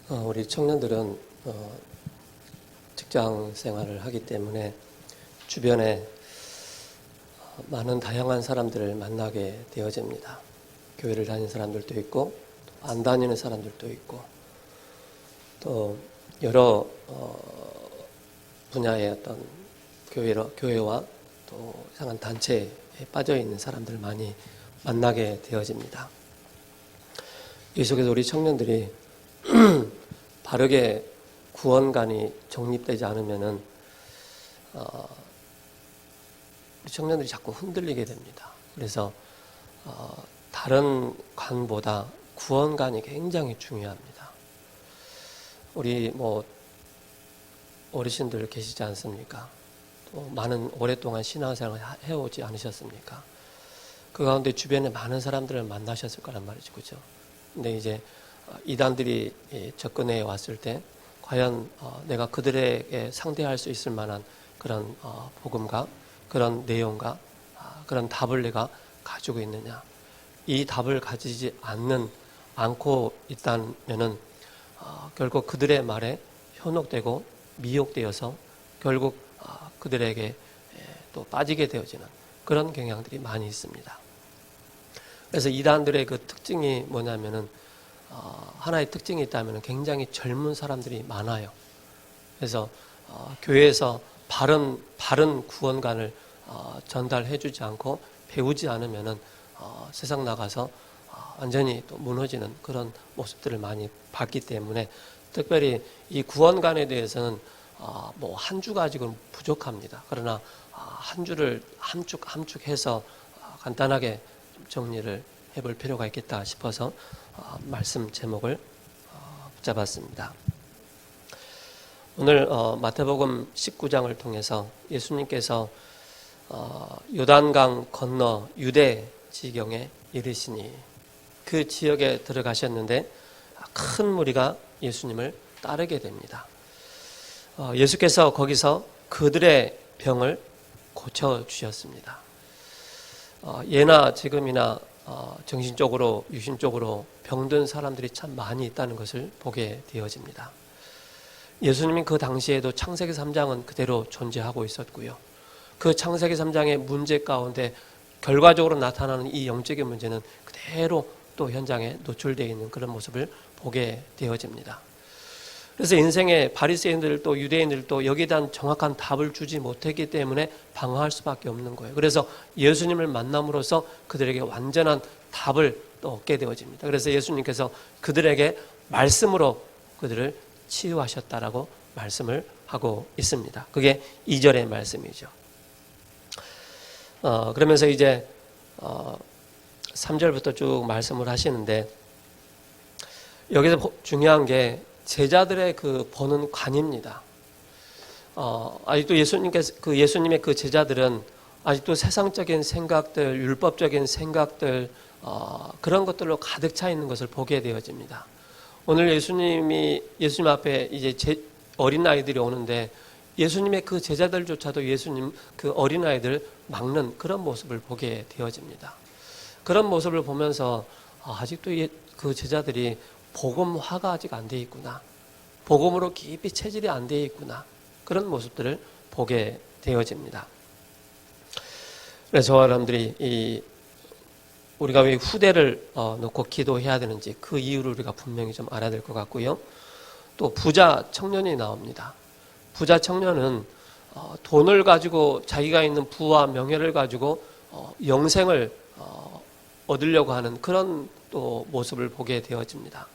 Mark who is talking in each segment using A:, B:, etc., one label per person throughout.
A: 우리 청년들은 직장 생활을 하기 때문에 주변에 많은 다양한 사람들을 만나게 되어집니다. 교회를 다니는 사람들도 있고 안 다니는 사람들도 있고 또 여러 분야의 어떤 교회와 또 이상한 단체에 빠져 있는 사람들을 많이 만나게 되어집니다. 이 속에서 우리 청년들이 바르게 구원관이 정립되지 않으면은 우리 청년들이 자꾸 흔들리게 됩니다. 그래서 다른 관보다 구원관이 굉장히 중요합니다. 우리 어르신들 계시지 않습니까? 또 많은 오랫동안 신앙생활을 해오지 않으셨습니까? 그 가운데 주변에 많은 사람들을 만나셨을 거란 말이죠, 그죠? 근데 이제 이단들이 접근해 왔을 때 과연 내가 그들에게 상대할 수 있을 만한 그런 복음과 그런 내용과 그런 답을 내가 가지고 있느냐? 이 답을 가지지 않고 있다면은 결국 그들의 말에 현혹되고 미혹되어서 결국 그들에게 또 빠지게 되어지는 그런 경향들이 많이 있습니다. 그래서 이단들의 그 특징이 뭐냐면은 하나의 특징이 있다면 굉장히 젊은 사람들이 많아요. 그래서 교회에서 바른 구원관을 전달해주지 않고 배우지 않으면은 세상 나가서 완전히 또 무너지는 그런 모습들을 많이 봤기 때문에 특별히 이 구원관에 대해서는 한 주 가지고는 부족합니다. 그러나 한 주를 함축해서 간단하게 좀 정리를 해볼 필요가 있겠다 싶어서 말씀 제목을 붙잡았습니다. 오늘 마태복음 19장을 통해서 예수님께서 요단강 건너 유대 지경에 이르시니 그 지역에 들어가셨는데 큰 무리가 예수님을 따르게 됩니다. 예수께서 거기서 그들의 병을 고쳐주셨습니다. 예나 지금이나 정신적으로 육신적으로 병든 사람들이 참 많이 있다는 것을 보게 되어집니다. 예수님이 그 당시에도 창세기 3장은 그대로 존재하고 있었고요. 그 창세기 3장의 문제 가운데 결과적으로 나타나는 이 영적인 문제는 그대로 또 현장에 노출되어 있는 그런 모습을 보게 되어집니다. 그래서 인생의 바리새인들 또 유대인들도 여기에 대한 정확한 답을 주지 못했기 때문에 방황할 수밖에 없는 거예요. 그래서 예수님을 만남으로써 그들에게 완전한 답을 또 얻게 되어집니다. 그래서 예수님께서 그들에게 말씀으로 그들을 치유하셨다라고 말씀을 하고 있습니다. 그게 2절의 말씀이죠. 그러면서 이제 3절부터 쭉 말씀을 하시는데 여기서 중요한 게 제자들의 그 보는 관입니다. 아직도 예수님의 그 제자들은 아직도 세상적인 생각들, 율법적인 생각들, 그런 것들로 가득 차 있는 것을 보게 되어집니다. 오늘 예수님 앞에 이제 어린아이들이 오는데 예수님의 그 제자들조차도 예수님 그 어린아이들 막는 그런 모습을 보게 되어집니다. 그런 모습을 보면서 아직도 그 제자들이 복음화가 아직 안 돼 있구나. 복음으로 깊이 체질이 안 돼 있구나. 그런 모습들을 보게 되어집니다. 그래서 저와 여러분들이 우리가 왜 후대를 놓고 기도해야 되는지 그 이유를 우리가 분명히 좀 알아야 될 것 같고요. 또 부자 청년이 나옵니다. 부자 청년은 돈을 가지고 자기가 있는 부와 명예를 가지고 영생을 얻으려고 하는 그런 또 모습을 보게 되어집니다.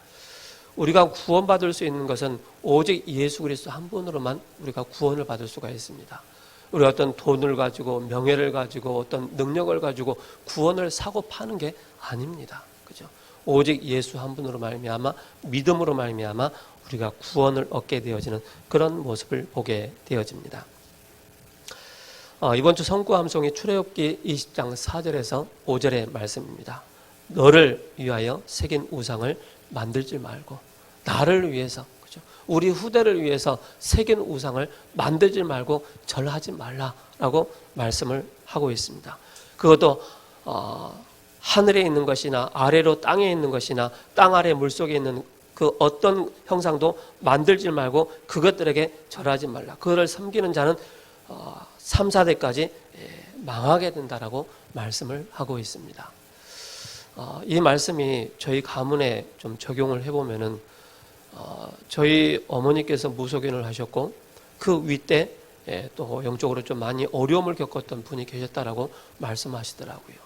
A: 우리가 구원받을 수 있는 것은 오직 예수 그리스도 한 분으로만 우리가 구원을 받을 수가 있습니다. 우리가 어떤 돈을 가지고 명예를 가지고 어떤 능력을 가지고 구원을 사고 파는 게 아닙니다. 그죠? 오직 예수 한 분으로 말미암아 믿음으로 말미암아 우리가 구원을 얻게 되어지는 그런 모습을 보게 되어집니다. 이번 주 성구함송이 출애굽기 20장 4절에서 5절의 말씀입니다. 너를 위하여 새긴 우상을 만들지 말고 나를 위해서, 그죠? 우리 후대를 위해서 새긴 우상을 만들지 말고 절하지 말라라고 말씀을 하고 있습니다. 그것도 하늘에 있는 것이나 아래로 땅에 있는 것이나 땅 아래 물속에 있는 그 어떤 형상도 만들지 말고 그것들에게 절하지 말라. 그거를 섬기는 자는 3, 4대까지 망하게 된다라고 말씀을 하고 있습니다. 이 말씀이 저희 가문에 좀 적용을 해보면은 저희 어머니께서 무속인을 하셨고 그 윗대 또 영적으로 좀 많이 어려움을 겪었던 분이 계셨다라고 말씀하시더라고요.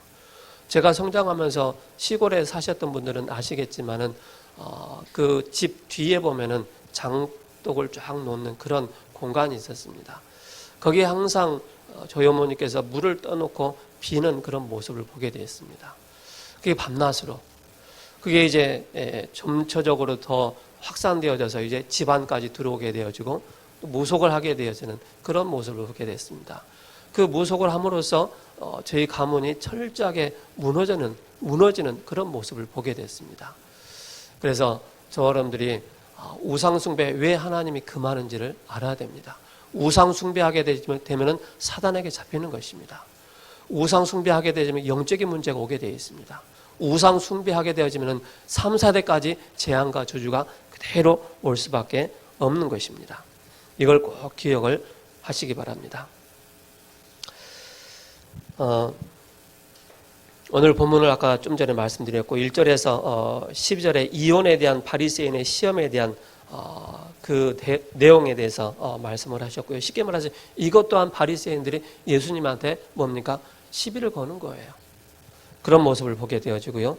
A: 제가 성장하면서 시골에 사셨던 분들은 아시겠지만은 그 집 뒤에 보면은 장독을 쫙 놓는 그런 공간이 있었습니다. 거기에 항상 저희 어머니께서 물을 떠놓고 비는 그런 모습을 보게 되었습니다. 그게 밤낮으로. 그게 이제 점차적으로 더 확산되어져서 이제 집안까지 들어오게 되어지고 또 무속을 하게 되어지는 그런 모습을 보게 됐습니다. 그 무속을 함으로써 저희 가문이 철저하게 무너지는 그런 모습을 보게 됐습니다. 그래서 저 여러분들이 우상숭배 왜 하나님이 금하는지를 알아야 됩니다. 우상숭배하게 되면 사단에게 잡히는 것입니다. 우상숭배하게 되면 영적인 문제가 오게 되어 있습니다. 우상숭배하게 되어지면 3, 4대까지 재앙과 저주가 그대로 올 수밖에 없는 것입니다. 이걸 꼭 기억을 하시기 바랍니다. 오늘 본문을 아까 좀 전에 말씀드렸고 1절에서 12절에 이혼에 대한 바리새인의 시험에 대한 그 내용에 대해서 말씀을 하셨고요. 쉽게 말해서 이것 또한 바리새인들이 예수님한테 뭡니까? 시비를 거는 거예요. 그런 모습을 보게 되어지고요.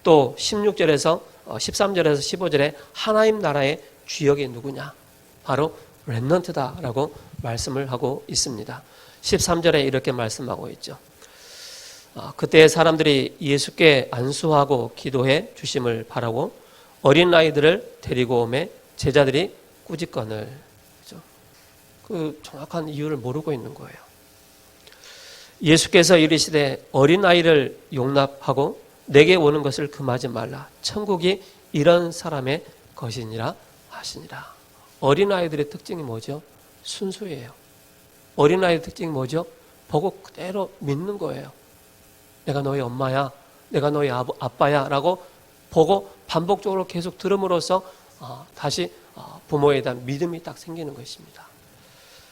A: 또 16절에서 13절에서 15절에 하나님 나라의 주역이 누구냐? 바로 렘넌트다라고 말씀을 하고 있습니다. 13절에 이렇게 말씀하고 있죠. 그때 사람들이 예수께 안수하고 기도해 주심을 바라고 어린 아이들을 데리고 오매 제자들이 꾸짖거늘. 그 정확한 이유를 모르고 있는 거예요. 예수께서 이르시되 어린 아이를 용납하고 내게 오는 것을 금하지 말라. 천국이 이런 사람의 것이니라 하시니라. 어린 아이들의 특징이 뭐죠? 순수예요. 어린 아이의 특징이 뭐죠? 보고 그대로 믿는 거예요. 내가 너희 엄마야, 내가 너희 아빠야 라고 보고 반복적으로 계속 들음으로써 다시 부모에 대한 믿음이 딱 생기는 것입니다.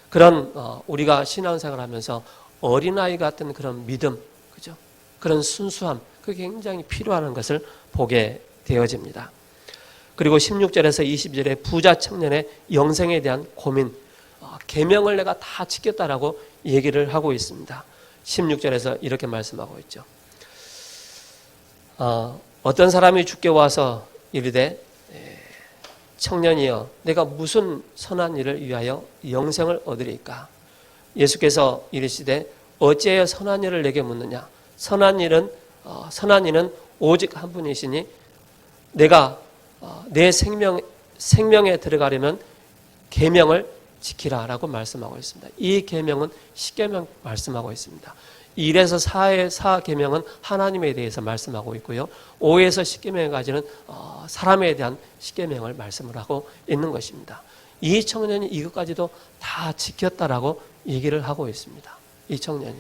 A: 그런 우리가 신앙생활을 하면서 어린아이 같은 그런 믿음, 그죠? 그런 순수함, 그게 굉장히 필요한 것을 보게 되어집니다. 그리고 16절에서 20절에 부자 청년의 영생에 대한 고민, 계명을 내가 다 지켰다라고 얘기를 하고 있습니다. 16절에서 이렇게 말씀하고 있죠. 어떤 사람이 주께 와서 이르되 청년이여 내가 무슨 선한 일을 위하여 영생을 얻으리까? 예수께서 이르시되 어찌하여 선한 일을 내게 묻느냐? 선한 일은 오직 한 분이시니 내가 내 생명에 들어가려면 계명을 지키라라고 말씀하고 있습니다. 이 계명은 십계명 말씀하고 있습니다. 1에서 4의 4계명은 하나님에 대해서 말씀하고 있고요. 5에서 10계명까지는 사람에 대한 10계명을 말씀을 하고 있는 것입니다. 이 청년이 이것까지도 다 지켰다라고 얘기를 하고 있습니다. 이 청년이.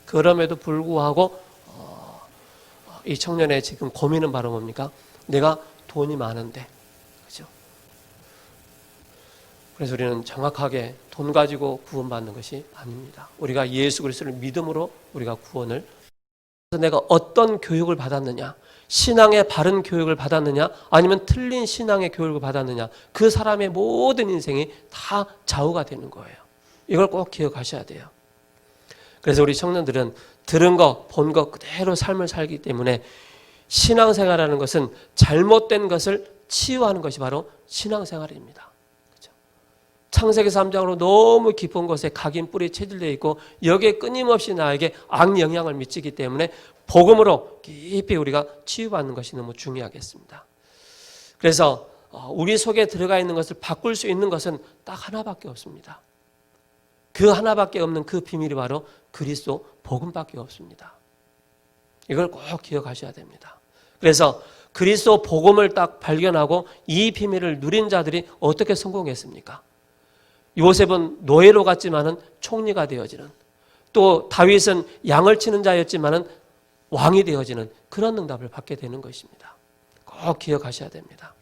A: 그럼에도 불구하고 이 청년의 지금 고민은 바로 뭡니까? 내가 돈이 많은데, 그죠? 그래서 우리는 정확하게 돈 가지고 구원받는 것이 아닙니다. 우리가 예수 그리스도를 믿음으로 우리가 구원을. 그래서 내가 어떤 교육을 받았느냐, 신앙의 바른 교육을 받았느냐, 아니면 틀린 신앙의 교육을 받았느냐, 그 사람의 모든 인생이 다 좌우가 되는 거예요. 이걸 꼭 기억하셔야 돼요. 그래서 우리 청년들은 들은 거, 본 거 그대로 삶을 살기 때문에 신앙생활이라는 것은 잘못된 것을 치유하는 것이 바로 신앙생활입니다. 그렇죠? 창세기 3장으로 너무 깊은 곳에 각인 뿌리 체질되어 있고 여기에 끊임없이 나에게 악영향을 미치기 때문에 복음으로 깊이 우리가 치유받는 것이 너무 중요하겠습니다. 그래서 우리 속에 들어가 있는 것을 바꿀 수 있는 것은 딱 하나밖에 없습니다. 그 하나밖에 없는 그 비밀이 바로 그리스도 복음밖에 없습니다. 이걸 꼭 기억하셔야 됩니다. 그래서 그리스도 복음을 딱 발견하고 이 비밀을 누린 자들이 어떻게 성공했습니까? 요셉은 노예로 갔지만은 총리가 되어지는, 또 다윗은 양을 치는 자였지만은 왕이 되어지는 그런 응답을 받게 되는 것입니다. 꼭 기억하셔야 됩니다.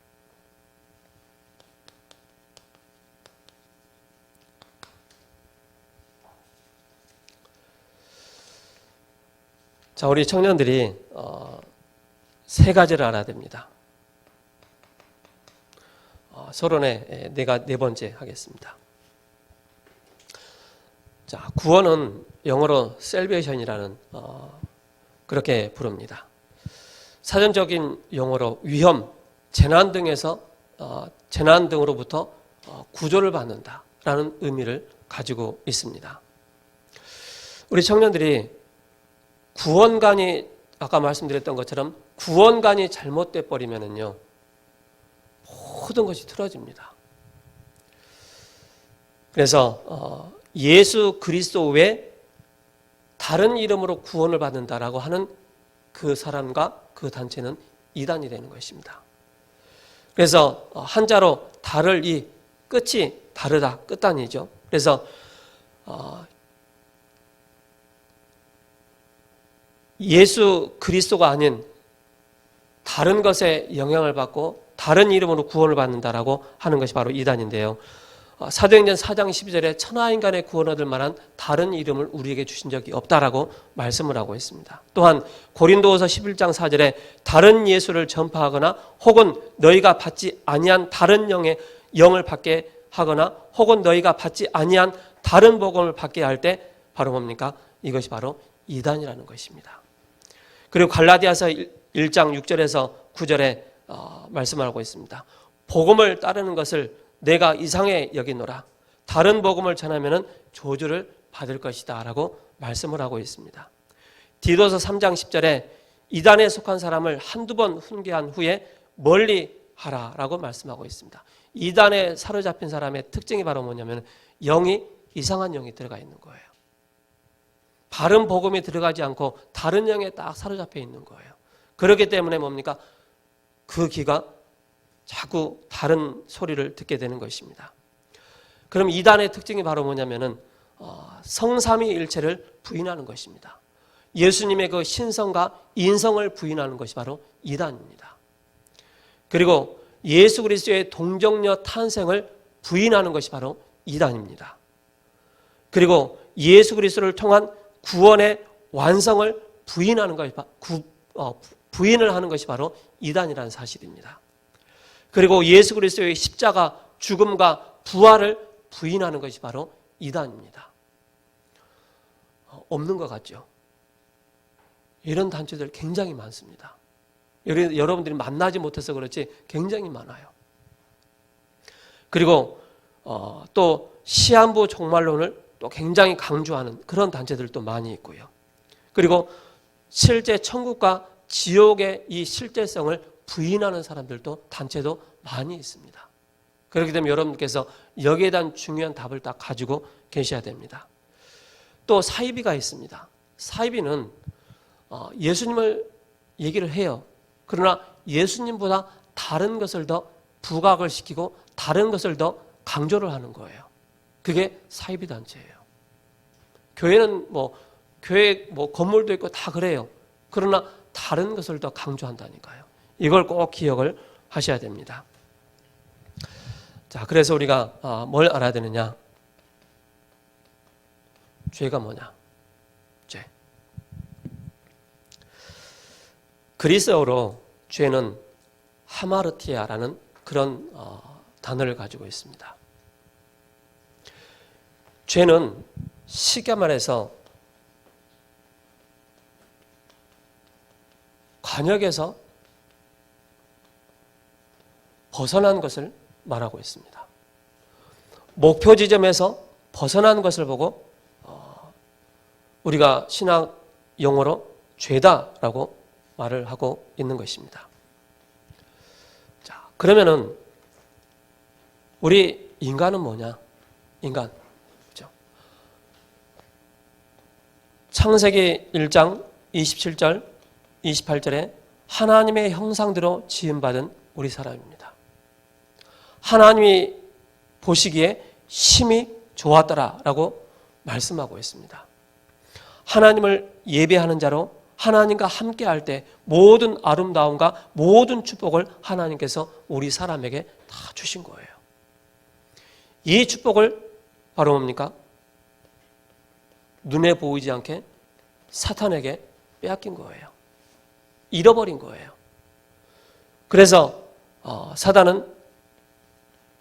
A: 자, 우리 청년들이 세 가지를 알아야 됩니다. 서론에 내가 네 번째 하겠습니다. 자, 구원은 영어로 salvation이라는 그렇게 부릅니다. 사전적인 용어로 위험, 재난 등으로부터 구조를 받는다라는 의미를 가지고 있습니다. 우리 청년들이 구원관이 아까 말씀드렸던 것처럼 구원관이 잘못돼 버리면은요 모든 것이 틀어집니다. 그래서 예수 그리스도 외에 다른 이름으로 구원을 받는다라고 하는 그 사람과 그 단체는 이단이 되는 것입니다. 그래서 한자로 다를 이 끝이 다르다 끝단이죠. 그래서 예수 그리스도가 아닌 다른 것에 영향을 받고 다른 이름으로 구원을 받는다라고 하는 것이 바로 이단인데요. 사도행전 4장 12절에 천하인간의 구원 얻을 만한 다른 이름을 우리에게 주신 적이 없다라고 말씀을 하고 있습니다. 또한 고린도후서 11장 4절에 다른 예수를 전파하거나 혹은 너희가 받지 아니한 다른 영을 받게 하거나 혹은 너희가 받지 아니한 다른 복음을 받게 할 때 바로 뭡니까? 이것이 바로 이단이라는 것입니다. 그리고 갈라디아서 1장 6절에서 9절에 말씀하고 있습니다. 복음을 따르는 것을 내가 이상해 여기노라. 다른 복음을 전하면 저주를 받을 것이다 라고 말씀을 하고 있습니다. 디도서 3장 10절에 이단에 속한 사람을 한두 번 훈계한 후에 멀리 하라 라고 말씀하고 있습니다. 이단에 사로잡힌 사람의 특징이 바로 뭐냐면 영이 이상한 영이 들어가 있는 거예요. 바른 복음이 들어가지 않고 다른 영에 딱 사로잡혀 있는 거예요. 그렇기 때문에 뭡니까? 그 귀가 자꾸 다른 소리를 듣게 되는 것입니다. 그럼 이단의 특징이 바로 뭐냐면은 성삼위일체를 부인하는 것입니다. 예수님의 그 신성과 인성을 부인하는 것이 바로 이단입니다. 그리고 예수 그리스도의 동정녀 탄생을 부인하는 것이 바로 이단입니다. 그리고 예수 그리스도를 통한 구원의 완성을 부인하는 것이 부인을 하는 것이 바로 이단이라는 사실입니다. 그리고 예수 그리스도의 십자가 죽음과 부활을 부인하는 것이 바로 이단입니다. 없는 것 같죠? 이런 단체들 굉장히 많습니다. 여러분들이 만나지 못해서 그렇지 굉장히 많아요. 그리고 또 시한부 종말론을 또 굉장히 강조하는 그런 단체들도 많이 있고요. 그리고 실제 천국과 지옥의 이 실제성을 부인하는 사람들도 단체도 많이 있습니다. 그렇기 때문에 여러분께서 여기에 대한 중요한 답을 딱 가지고 계셔야 됩니다. 또 사이비가 있습니다. 사이비는 예수님을 얘기를 해요. 그러나 예수님보다 다른 것을 더 부각을 시키고 다른 것을 더 강조를 하는 거예요. 그게 사이비 단체예요. 교회는 교회 건물도 있고 다 그래요. 그러나 다른 것을 더 강조한다니까요. 이걸 꼭 기억을 하셔야 됩니다. 자, 그래서 우리가 뭘 알아야 되느냐? 죄가 뭐냐? 죄. 그리스어로 죄는 하마르티아라는 그런 단어를 가지고 있습니다. 죄는 쉽게 말해서 관역에서 벗어난 것을 말하고 있습니다. 목표 지점에서 벗어난 것을 보고 우리가 신학 용어로 죄다라고 말을 하고 있는 것입니다. 자, 그러면은 우리 인간은 뭐냐? 인간. 그렇죠? 창세기 1장 27절, 28절에 하나님의 형상대로 지음받은 우리 사람입니다. 하나님이 보시기에 심히 좋았더라라고 말씀하고 있습니다. 하나님을 예배하는 자로 하나님과 함께할 때 모든 아름다움과 모든 축복을 하나님께서 우리 사람에게 다 주신 거예요. 이 축복을 바로 뭡니까? 눈에 보이지 않게 사탄에게 빼앗긴 거예요. 잃어버린 거예요. 그래서 사단은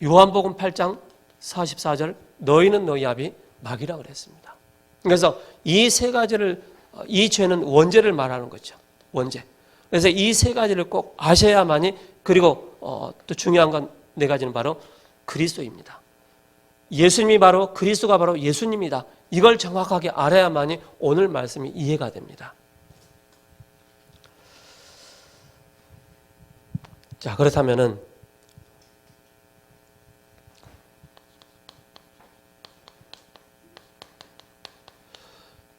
A: 요한복음 8장 44절 너희는 너희 아비 마귀라 그랬습니다. 그래서 이 세 가지를 이 죄는 원죄를 말하는 거죠. 원죄. 그래서 이 세 가지를 꼭 아셔야만이 그리고 또 중요한 건 네 가지는 바로 그리스도입니다. 예수님이 바로 그리스도가 바로 예수님이다. 이걸 정확하게 알아야만이 오늘 말씀이 이해가 됩니다. 자, 그렇다면은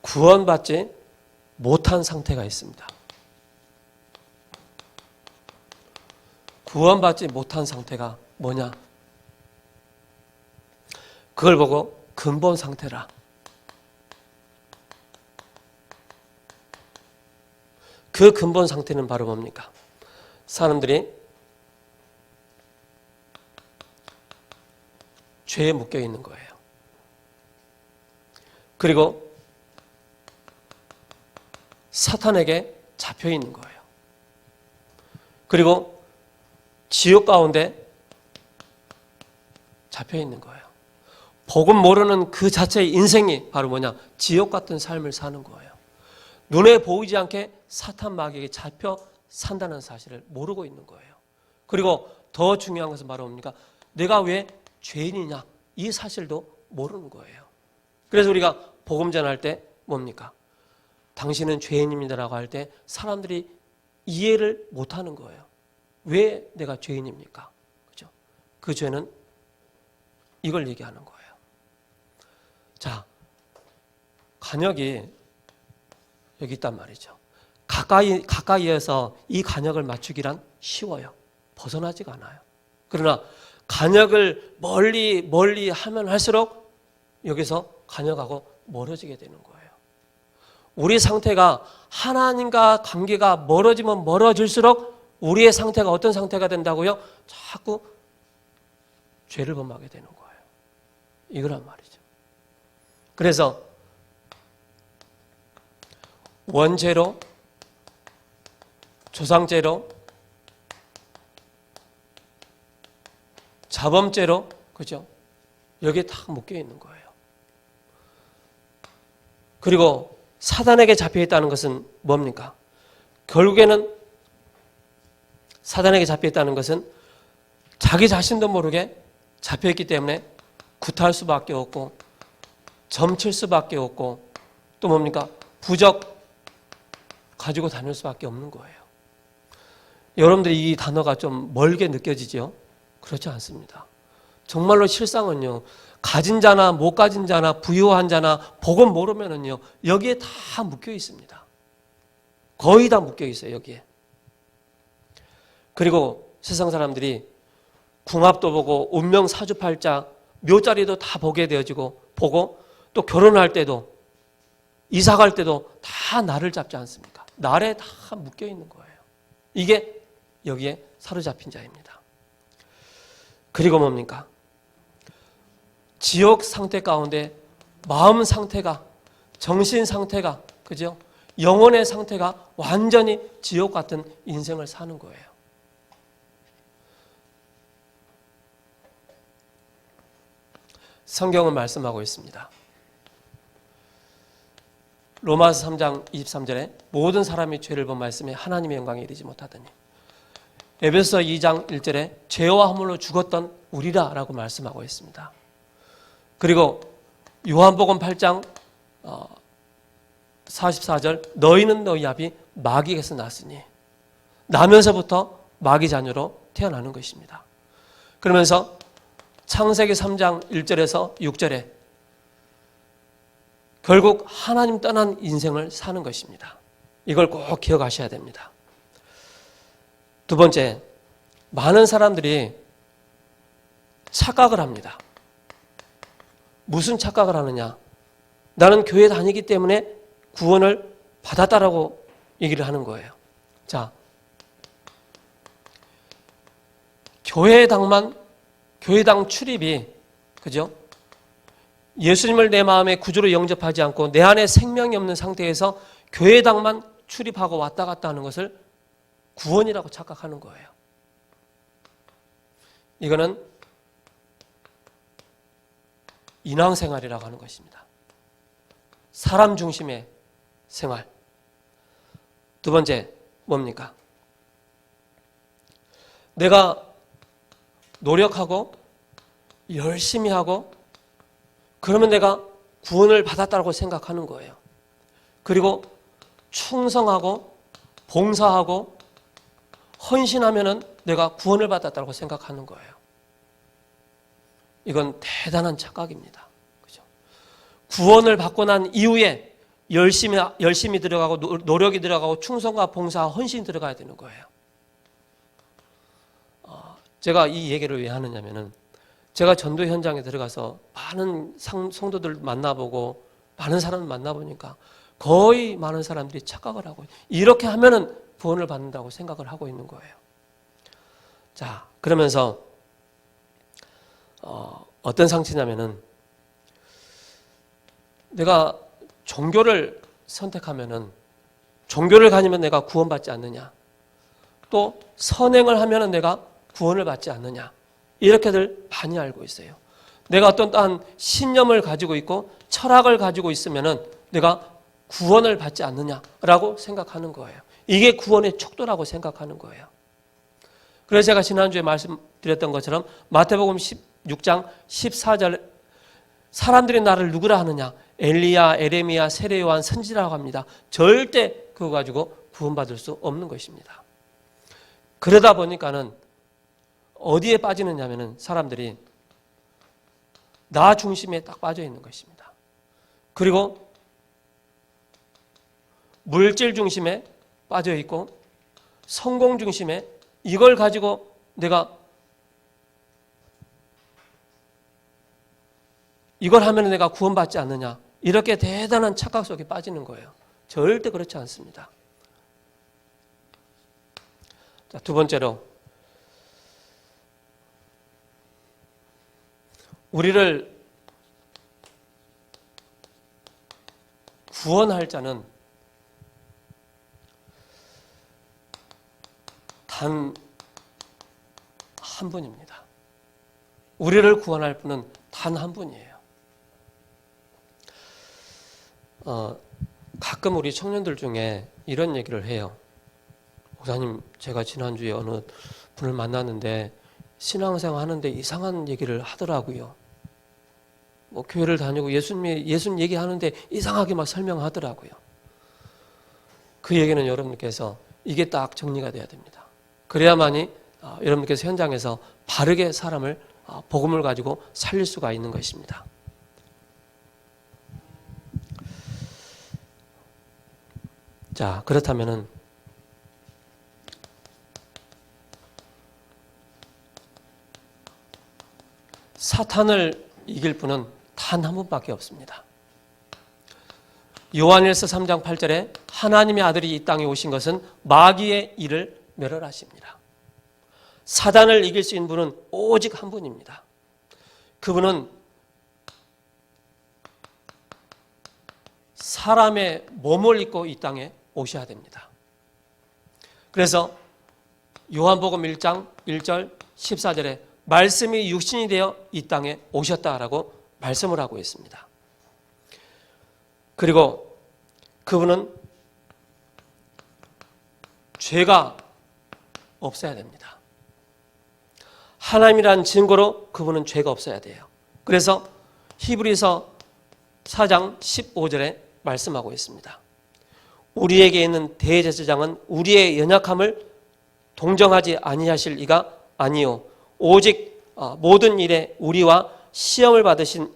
A: 구원받지 못한 상태가 있습니다. 구원받지 못한 상태가 뭐냐? 그걸 보고 근본 상태라. 그 근본 상태는 바로 뭡니까? 사람들이 죄에 묶여 있는 거예요. 그리고 사탄에게 잡혀 있는 거예요. 그리고 지옥 가운데 잡혀 있는 거예요. 복음 모르는 그 자체의 인생이 바로 뭐냐? 지옥 같은 삶을 사는 거예요. 눈에 보이지 않게 사탄 마귀에게 잡혀 산다는 사실을 모르고 있는 거예요. 그리고 더 중요한 것은 바로 뭡니까? 내가 왜 죄인이냐? 이 사실도 모르는 거예요. 그래서 우리가 복음 전할 때 뭡니까? 당신은 죄인입니다라고 할 때 사람들이 이해를 못하는 거예요. 왜 내가 죄인입니까? 그죠? 그 죄는 이걸 얘기하는 거예요. 자, 간역이 여기 있단 말이죠. 가까이에서 이 간역을 맞추기란 쉬워요. 벗어나지가 않아요. 그러나 간역을 멀리 하면 할수록 여기서 간역하고 멀어지게 되는 거예요. 우리 상태가 하나님과 관계가 멀어지면 멀어질수록 우리의 상태가 어떤 상태가 된다고요? 자꾸 죄를 범하게 되는 거예요. 이거란 말이죠. 그래서 원죄로, 조상죄로, 자범죄로, 그죠? 여기에 다 묶여 있는 거예요. 그리고 사단에게 잡혀 있다는 것은 뭡니까? 결국에는 사단에게 잡혀 있다는 것은 자기 자신도 모르게 잡혀 있기 때문에 구타할 수밖에 없고 점칠 수밖에 없고 또 뭡니까? 부적 가지고 다닐 수밖에 없는 거예요. 여러분들이 이 단어가 좀 멀게 느껴지죠? 그렇지 않습니다. 정말로 실상은요, 가진 자나 못 가진 자나 부유한 자나 복음 모르면은요, 여기에 다 묶여 있습니다. 거의 다 묶여 있어요, 여기에. 그리고 세상 사람들이 궁합도 보고 운명 사주팔자 묘자리도 다 보게 되어지고 보고 또 결혼할 때도 이사 갈 때도 다 날을 잡지 않습니까? 날에 다 묶여 있는 거예요. 이게 여기에 사로잡힌 자입니다. 그리고 뭡니까? 지옥 상태 가운데 마음 상태가, 정신 상태가, 그죠? 영혼의 상태가 완전히 지옥 같은 인생을 사는 거예요. 성경은 말씀하고 있습니다. 로마서 3장 23절에 모든 사람이 죄를 범하였으며 하나님의 영광에 이르지 못하더니, 에베소서 2장 1절에 죄와 허물로 죽었던 우리라 라고 말씀하고 있습니다. 그리고 요한복음 8장 44절 너희는 너희 아비 마귀에게서 났으니, 나면서부터 마귀 자녀로 태어나는 것입니다. 그러면서 창세기 3장 1절에서 6절에 결국 하나님 떠난 인생을 사는 것입니다. 이걸 꼭 기억하셔야 됩니다. 두 번째, 많은 사람들이 착각을 합니다. 무슨 착각을 하느냐? 나는 교회 다니기 때문에 구원을 받았다라고 얘기를 하는 거예요. 자, 교회당 출입이, 그죠? 예수님을 내 마음의 구주로 영접하지 않고 내 안에 생명이 없는 상태에서 교회당만 출입하고 왔다 갔다 하는 것을 구원이라고 착각하는 거예요. 이거는 인왕생활이라고 하는 것입니다. 사람 중심의 생활. 두 번째, 뭡니까? 내가 노력하고 열심히 하고 그러면 내가 구원을 받았다고 생각하는 거예요. 그리고 충성하고 봉사하고 헌신하면은 내가 구원을 받았다고 생각하는 거예요. 이건 대단한 착각입니다. 그죠? 구원을 받고 난 이후에 열심히 들어가고 노력이 들어가고 충성과 봉사, 헌신이 들어가야 되는 거예요. 제가 이 얘기를 왜 하느냐면은 제가 전도 현장에 들어가서 많은 성도들 만나보고 많은 사람을 만나보니까 거의 많은 사람들이 착각을 하고 이렇게 하면은 구원을 받는다고 생각을 하고 있는 거예요. 자, 그러면서 어떤 상태냐면은 내가 종교를 선택하면은 종교를 가지면 내가 구원받지 않느냐, 또 선행을 하면은 내가 구원을 받지 않느냐, 이렇게들 많이 알고 있어요. 내가 어떤 신념을 가지고 있고 철학을 가지고 있으면은 내가 구원을 받지 않느냐라고 생각하는 거예요. 이게 구원의 척도라고 생각하는 거예요. 그래서 제가 지난주에 말씀드렸던 것처럼 마태복음 16장 14절 사람들이 나를 누구라 하느냐, 엘리야, 에레미야, 세례요한, 선지자라고 합니다. 절대 그거 가지고 구원받을 수 없는 것입니다. 그러다 보니까는 어디에 빠지느냐면은 사람들이 나 중심에 딱 빠져 있는 것입니다. 그리고 물질 중심에 빠져 있고 성공 중심에 이걸 가지고 내가 이걸 하면 내가 구원받지 않느냐, 이렇게 대단한 착각 속에 빠지는 거예요. 절대 그렇지 않습니다. 자, 두 번째로 우리를 구원할 자는 단 한 분입니다. 우리를 구원할 분은 단 한 분이에요. 가끔 우리 청년들 중에 이런 얘기를 해요. 목사님, 제가 지난주에 어느 분을 만났는데 신앙생활 하는데 이상한 얘기를 하더라고요. 뭐 교회를 다니고 예수님 얘기하는데 이상하게 막 설명하더라고요. 그 얘기는 여러분께서 이게 딱 정리가 돼야 됩니다. 그래야만이 여러분께서 현장에서 바르게 사람을 복음을 가지고 살릴 수가 있는 것입니다. 자, 그렇다면은 사탄을 이길 분은 단 한 분밖에 없습니다. 요한일서 3장 8절에 하나님의 아들이 이 땅에 오신 것은 마귀의 일을 멸하십니다. 사단을 이길 수 있는 분은 오직 한 분입니다. 그분은 사람의 몸을 입고 이 땅에 오셔야 됩니다. 그래서 요한복음 1장 1절 14절에 말씀이 육신이 되어 이 땅에 오셨다라고 말씀을 하고 있습니다. 그리고 그분은 죄가 없어야 됩니다. 하나님이란 증거로 그분은 죄가 없어야 돼요. 그래서 히브리서 4장 15절에 말씀하고 있습니다. 우리에게 있는 대제사장은 우리의 연약함을 동정하지 아니하실 이가 아니요 오직 모든 일에 우리와 시험을 받으신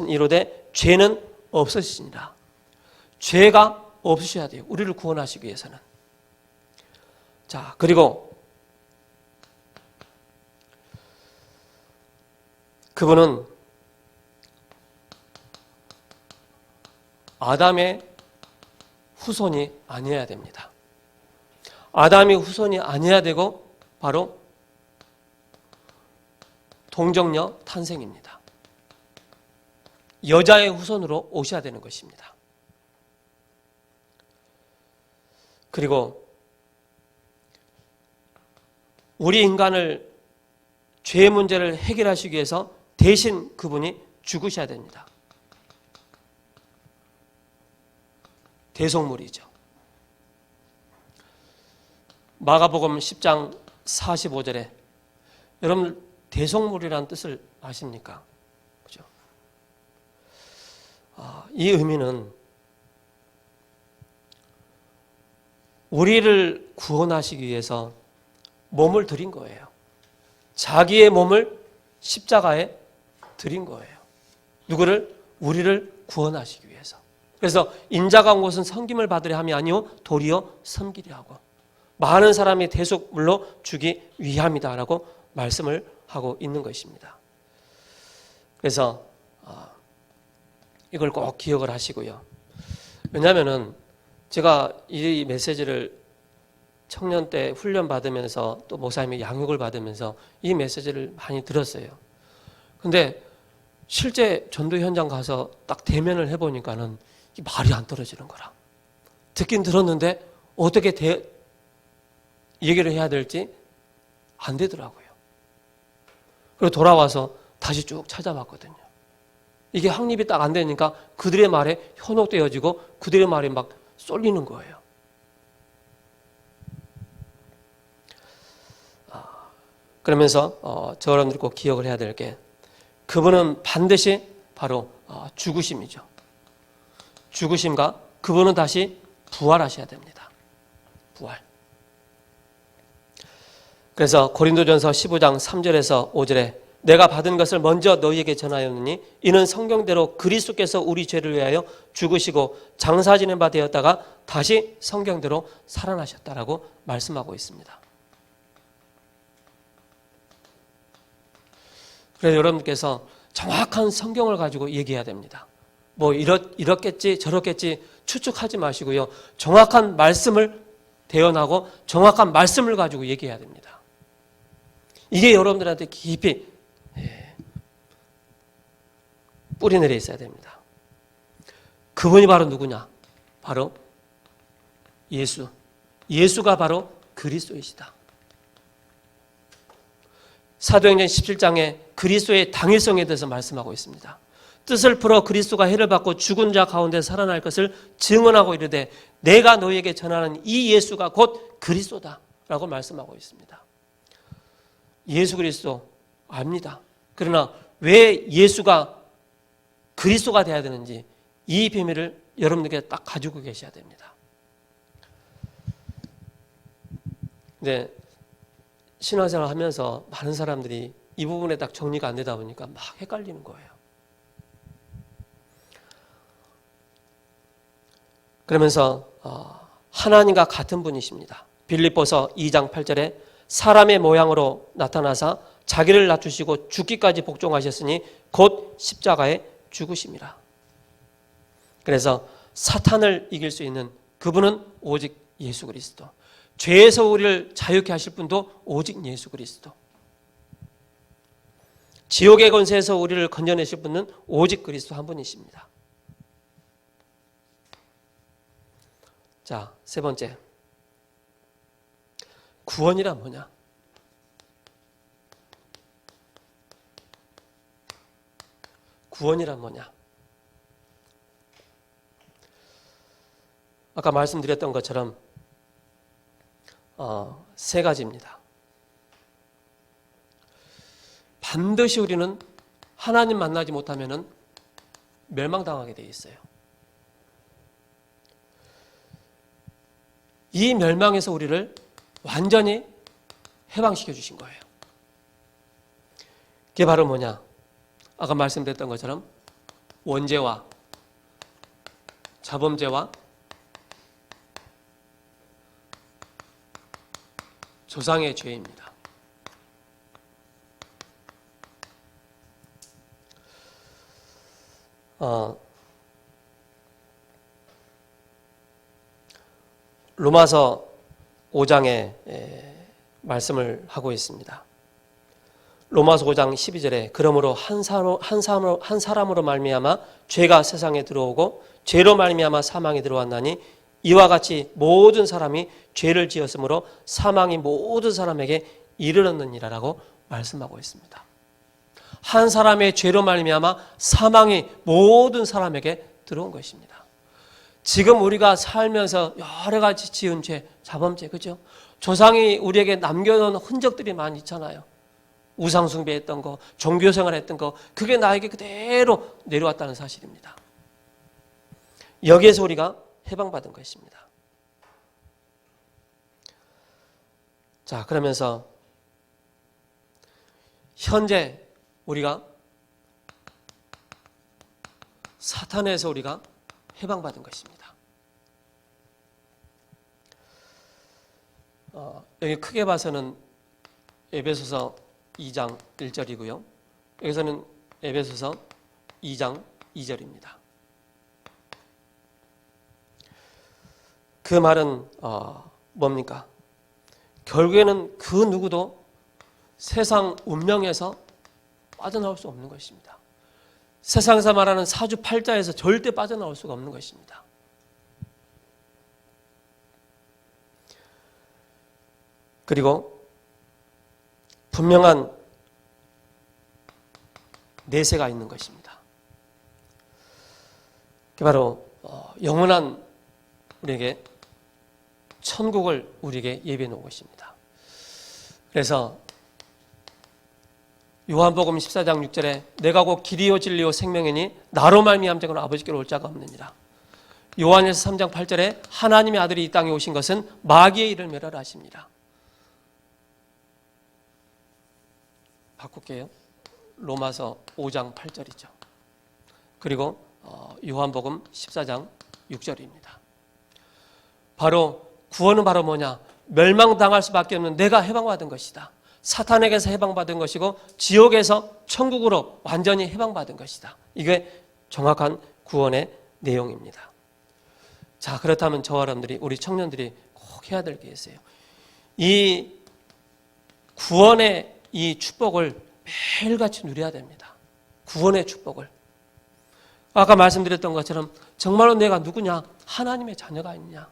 A: 이로되 죄는 없으시니라. 죄가 없으셔야 돼요. 우리를 구원하시기 위해서는. 자, 그리고 그분은 아담의 후손이 아니어야 됩니다. 아담의 후손이 아니어야 되고 바로 동정녀 탄생입니다. 여자의 후손으로 오셔야 되는 것입니다. 그리고 우리 인간을 죄의 문제를 해결하시기 위해서 대신 그분이 죽으셔야 됩니다. 대속물이죠. 마가복음 10장 45절에 여러분 대속물이라는 뜻을 아십니까? 그죠? 이 의미는 우리를 구원하시기 위해서 몸을 드린 거예요. 자기의 몸을 십자가에 드린 거예요. 누구를? 우리를 구원하시기 위해서. 그래서 인자가 온 것은 섬김을 받으려 함이 아니요 도리어 섬기려 하고 많은 사람이 대속물로 주기 위함이다라고 말씀을 하고 있는 것입니다. 그래서 이걸 꼭 기억을 하시고요. 왜냐하면은 제가 이 메시지를 청년 때 훈련 받으면서 또 목사님의 양육을 받으면서 이 메시지를 많이 들었어요. 근데 실제 전도 현장 가서 딱 대면을 해보니까는 말이 안 떨어지는 거라. 듣긴 들었는데 어떻게 얘기를 해야 될지 안 되더라고요. 그리고 돌아와서 다시 쭉 찾아봤거든요. 이게 확립이 딱 안 되니까 그들의 말에 현혹되어지고 그들의 말이 막 쏠리는 거예요. 그러면서 저 여러분들이 꼭 기억을 해야 될 게 그분은 반드시 바로 죽으심이죠. 죽으심과 그분은 다시 부활하셔야 됩니다. 부활. 그래서 고린도전서 15장 3절에서 5절에 내가 받은 것을 먼저 너희에게 전하였느니 이는 성경대로 그리스도께서 우리 죄를 위하여 죽으시고 장사 지낸 바 되었다가 다시 성경대로 살아나셨다라고 말씀하고 있습니다. 그래서 여러분께서 정확한 성경을 가지고 얘기해야 됩니다. 뭐 이렇겠지 저렇겠지 추측하지 마시고요. 정확한 말씀을 대언하고 정확한 말씀을 가지고 얘기해야 됩니다. 이게 여러분들한테 깊이 뿌리 내려 있어야 됩니다. 그분이 바로 누구냐? 바로 예수. 예수가 바로 그리스도이시다. 사도행전 17장에 그리스도의 당일성에 대해서 말씀하고 있습니다. 뜻을 풀어 그리스도가 해를 받고 죽은 자 가운데 살아날 것을 증언하고 이르되 내가 너희에게 전하는 이 예수가 곧 그리스도다라고 말씀하고 있습니다. 예수 그리스도 압니다. 그러나 왜 예수가 그리스도가 되어야 되는지 이 비밀을 여러분들께 딱 가지고 계셔야 됩니다. 근데 신앙생활 하면서 많은 사람들이 이 부분에 딱 정리가 안 되다 보니까 막 헷갈리는 거예요. 그러면서 하나님과 같은 분이십니다. 빌립보서 2장 8절에 사람의 모양으로 나타나사 자기를 낮추시고 죽기까지 복종하셨으니 곧 십자가에 죽으심이라. 그래서 사탄을 이길 수 있는 그분은 오직 예수 그리스도. 죄에서 우리를 자유케 하실 분도 오직 예수 그리스도. 지옥의 권세에서 우리를 건져내실 분은 오직 그리스도 한 분이십니다. 자, 세 번째. 구원이란 뭐냐? 구원이란 뭐냐? 아까 말씀드렸던 것처럼 세 가지입니다. 반드시 우리는 하나님 만나지 못하면 멸망당하게 되어 있어요. 이 멸망에서 우리를 완전히 해방시켜 주신 거예요. 그게 바로 뭐냐? 아까 말씀드렸던 것처럼 원죄와 자범죄와 조상의 죄입니다. 로마서 5장에 말씀을 하고 있습니다. 로마서 5장 12절에 그러므로 한 사람으로 말미암아 죄가 세상에 들어오고 죄로 말미암아 사망이 들어왔나니 이와 같이 모든 사람이 죄를 지었으므로 사망이 모든 사람에게 이르렀느니라라고 말씀하고 있습니다. 한 사람의 죄로 말미암아 사망이 모든 사람에게 들어온 것입니다. 지금 우리가 살면서 여러 가지 지은 죄, 자범죄, 그죠? 조상이 우리에게 남겨놓은 흔적들이 많이 있잖아요. 우상숭배했던 거, 종교생활했던 거, 그게 나에게 그대로 내려왔다는 사실입니다. 여기에서 우리가 해방받은 것입니다. 자, 그러면서 현재 우리가 사탄에서 우리가 해방받은 것입니다. 여기 크게 봐서는 에베소서 2장 1절이고요. 여기서는 에베소서 2장 2절입니다. 그 말은 뭡니까? 결국에는 그 누구도 세상 운명에서 빠져나올 수 없는 것입니다. 세상에서 말하는 사주팔자에서 절대 빠져나올 수가 없는 것입니다. 그리고 분명한 내세가 있는 것입니다. 그게 바로 영원한 우리에게 천국을 우리에게 예비해 놓은 것입니다. 그래서 요한복음 14장 6절에 내가 곧 길이요 진리요 생명이니 나로 말미암자고는 아버지께로 올 자가 없느니라. 요한에서 3장 8절에 하나님의 아들이 이 땅에 오신 것은 마귀의 일을 멸하라 하십니다. 바꿀게요. 로마서 5장 8절이죠. 그리고 요한복음 14장 6절입니다. 바로 구원은 바로 뭐냐? 멸망당할 수밖에 없는 내가 해방받은 것이다. 사탄에게서 해방받은 것이고 지옥에서 천국으로 완전히 해방받은 것이다. 이게 정확한 구원의 내용입니다. 자, 그렇다면 저와 여러분들이, 우리 청년들이 꼭 해야 될 게 있어요. 이 구원의 이 축복을 매일같이 누려야 됩니다. 구원의 축복을. 아까 말씀드렸던 것처럼 정말로 내가 누구냐? 하나님의 자녀가 있냐?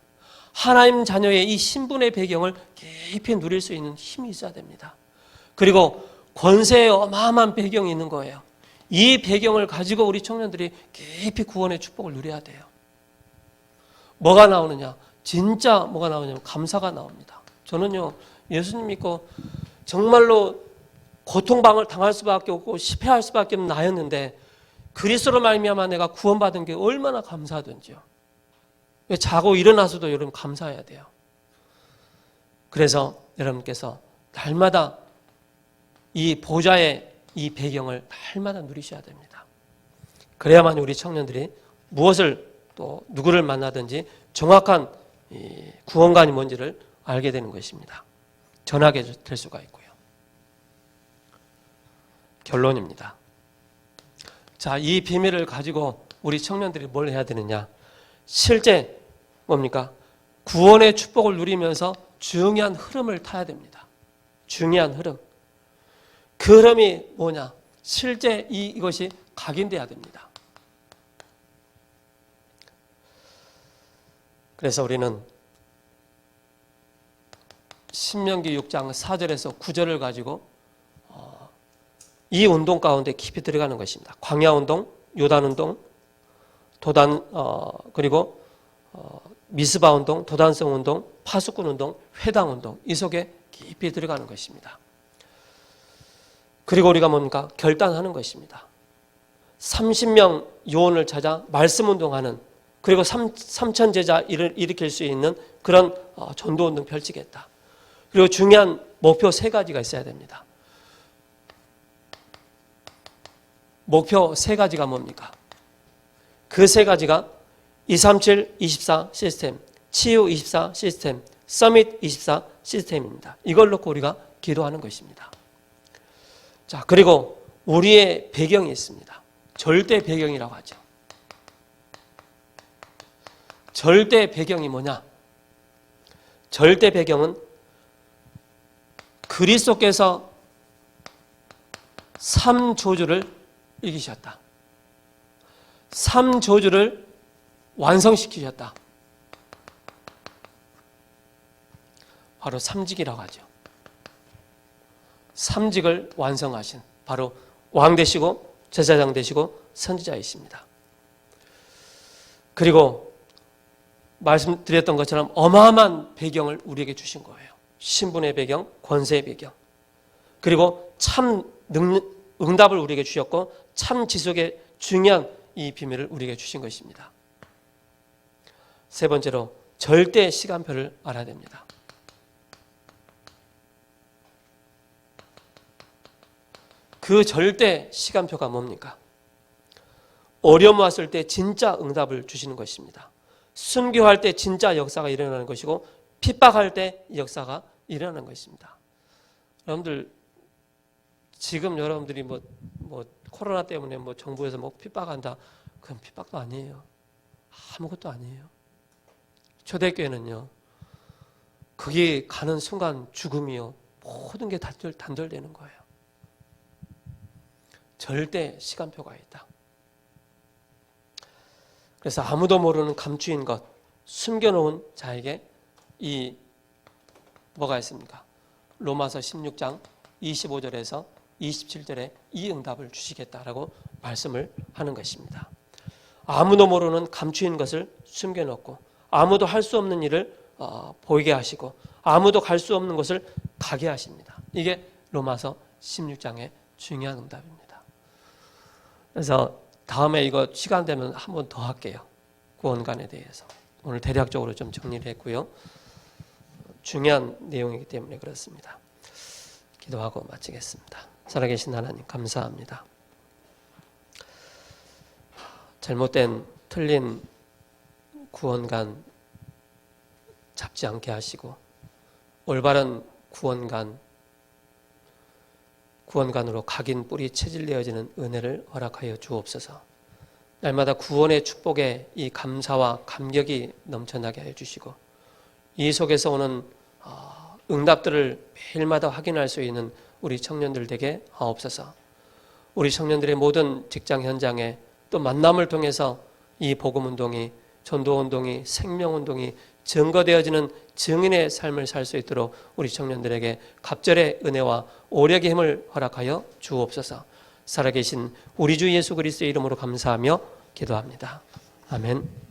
A: 하나님 자녀의 이 신분의 배경을 깊이 누릴 수 있는 힘이 있어야 됩니다. 그리고 권세의 어마어마한 배경이 있는 거예요. 이 배경을 가지고 우리 청년들이 깊이 구원의 축복을 누려야 돼요. 뭐가 나오느냐? 진짜 뭐가 나오냐면 감사가 나옵니다. 저는요, 예수님 믿고 정말로 고통방을 당할 수밖에 없고 실패할 수밖에 없는 나였는데 그리스도로 말미암아 내가 구원받은 게 얼마나 감사하던지요. 자고 일어나서도 여러분 감사해야 돼요. 그래서 여러분께서 날마다 이 보좌의 이 배경을 날마다 누리셔야 됩니다. 그래야만 우리 청년들이 무엇을 또 누구를 만나든지 정확한 이 구원관이 뭔지를 알게 되는 것입니다. 전하게 될 수가 있고요. 결론입니다. 자, 이 비밀을 가지고 우리 청년들이 뭘 해야 되느냐? 실제 뭡니까? 구원의 축복을 누리면서 중요한 흐름을 타야 됩니다. 중요한 흐름. 그 흐름이 뭐냐? 실제 이것이 각인돼야 됩니다. 그래서 우리는 신명기 6장 4절에서 9절을 가지고 이 운동 가운데 깊이 들어가는 것입니다. 광야운동, 요단운동, 그리고 미스바운동, 도단성운동, 파수꾼운동, 회당운동, 이 속에 깊이 들어가는 것입니다. 그리고 우리가 뭡니까? 결단하는 것입니다. 30명 요원을 찾아 말씀운동하는, 그리고 3천 제자를 일으킬 수 있는 그런 전도운동 펼치겠다. 그리고 중요한 목표 3가지가 있어야 됩니다. 목표 3가지가 뭡니까? 그 3가지가 237, 24 시스템, 치유 24 시스템, 서밋 24 시스템입니다. 이걸 놓고 우리가 기도하는 것입니다. 자, 그리고 우리의 배경이 있습니다. 절대 배경이라고 하죠. 절대 배경이 뭐냐? 절대 배경은 그리스도께서 3조주를 이기셨다. 3조주를 완성시키셨다. 바로 삼직이라고 하죠. 삼직을 완성하신 바로 왕 되시고 제사장 되시고 선지자이십니다. 그리고 말씀드렸던 것처럼 어마어마한 배경을 우리에게 주신 거예요. 신분의 배경, 권세의 배경. 그리고 참 응답을 우리에게 주셨고 참 지속의 중요한 이 비밀을 우리에게 주신 것입니다. 세 번째로 절대 시간표를 알아야 됩니다. 그 절대 시간표가 뭡니까? 어려움 왔을 때 진짜 응답을 주시는 것입니다. 순교할 때 진짜 역사가 일어나는 것이고 핍박할 때 역사가 일어나는 것입니다. 여러분들 지금 여러분들이 뭐 코로나 때문에 정부에서 핍박한다. 그건 핍박도 아니에요. 아무것도 아니에요. 초대교회는요. 거기 가는 순간 죽음이요. 모든 게 단절되는 거예요. 절대 시간표가 있다. 그래서 아무도 모르는 감추인 것, 숨겨놓은 자에게 이 뭐가 있습니까? 로마서 16장 25절에서 27절에 이 응답을 주시겠다라고 말씀을 하는 것입니다. 아무도 모르는 감추인 것을 숨겨놓고 아무도 할 수 없는 일을 보이게 하시고 아무도 갈 수 없는 곳을 가게 하십니다. 이게 로마서 16장의 중요한 응답입니다. 그래서 다음에 이거 시간 되면 한 번 더 할게요. 구원관에 대해서. 오늘 대략적으로 좀 정리를 했고요. 중요한 내용이기 때문에 그렇습니다. 기도하고 마치겠습니다. 살아계신 하나님 감사합니다. 잘못된 틀린 구원관 잡지 않게 하시고 올바른 구원관으로 각인 뿌리 체질되어지는 은혜를 허락하여 주옵소서. 날마다 구원의 축복에 이 감사와 감격이 넘쳐나게 하여 주시고 이 속에서 오는 응답들을 매일마다 확인할 수 있는 우리 청년들 되게 하옵소서. 우리 청년들의 모든 직장 현장에 또 만남을 통해서 이 복음운동이 전도운동이 생명운동이 증거되어지는 증인의 삶을 살 수 있도록 우리 청년들에게 갑절의 은혜와 오력의 힘을 허락하여 주옵소서. 살아계신 우리 주 예수 그리스도의 이름으로 감사하며 기도합니다. 아멘.